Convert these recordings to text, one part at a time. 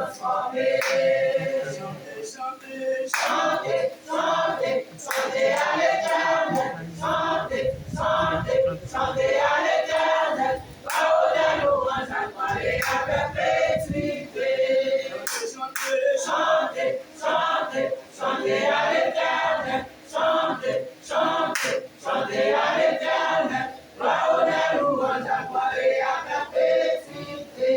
transformer. Chantez, chantez, chantez, chantez à l'Éternel. Chantez, chantez, chantez à l'Éternel. Parole à louange, à gloire et à perpétuité. Chantez, chantez, chantez à l'Éternel. Chantez, chantez, chantez à l'Éternel. Parole à louange, à gloire et à perpétuité.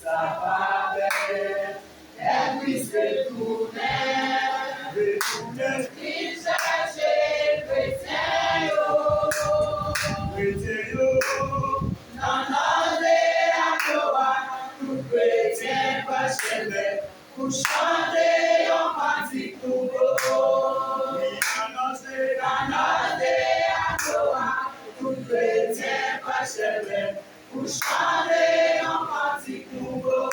Sa faveur est plus que tout n'est. Il cherche chrétien, non, à toi, tout chrétien pas chez pour chanter en cantique nouveau. À toi, tout chrétien pas chez pour chanter en cantique nouveau.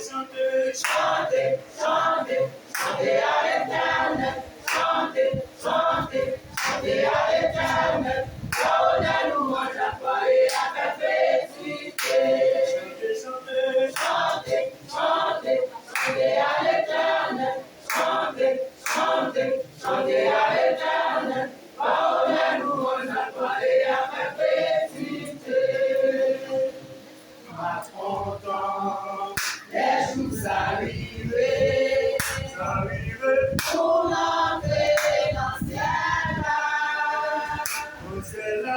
Chantez, chantez, chantez, chantez à l'Éternel. Chantez, chantez, chantez à l'Éternel. Parole à louange, à gloire et à perpétuité. Chantez, chantez, chantez, chantez à l'Éternel. Chantez, chantez, chantez à l'Éternel. Parole à louange, à gloire et à perpétuité. Ma content, les jours arrivés, pour l'entrée dans le ciel là,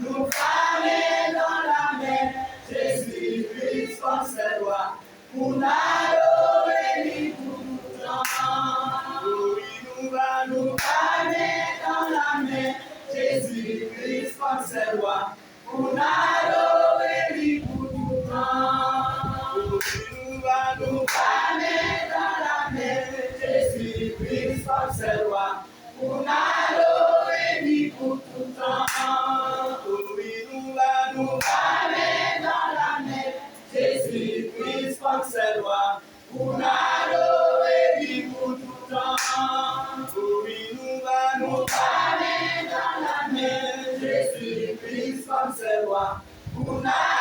nous fermer dans la main, Jésus-Christ comme ses lois, pour l'adorer lui pour tout temps. Oui, nous fermer dans la main, Jésus-Christ comme ses lois, pour l'adorer lui pour tout temps. Oui, nous fermer dans la main, Jésus-Christ comme ses lois, pour l'adorer lui pour tout temps. Oui, nous fermer dans la main, Jésus-Christ comme ses lois, pour l'adorer lui pour tout temps. Oui, nous fermer dans la main, Jésus-Christ comme ses lois, pour l'adorer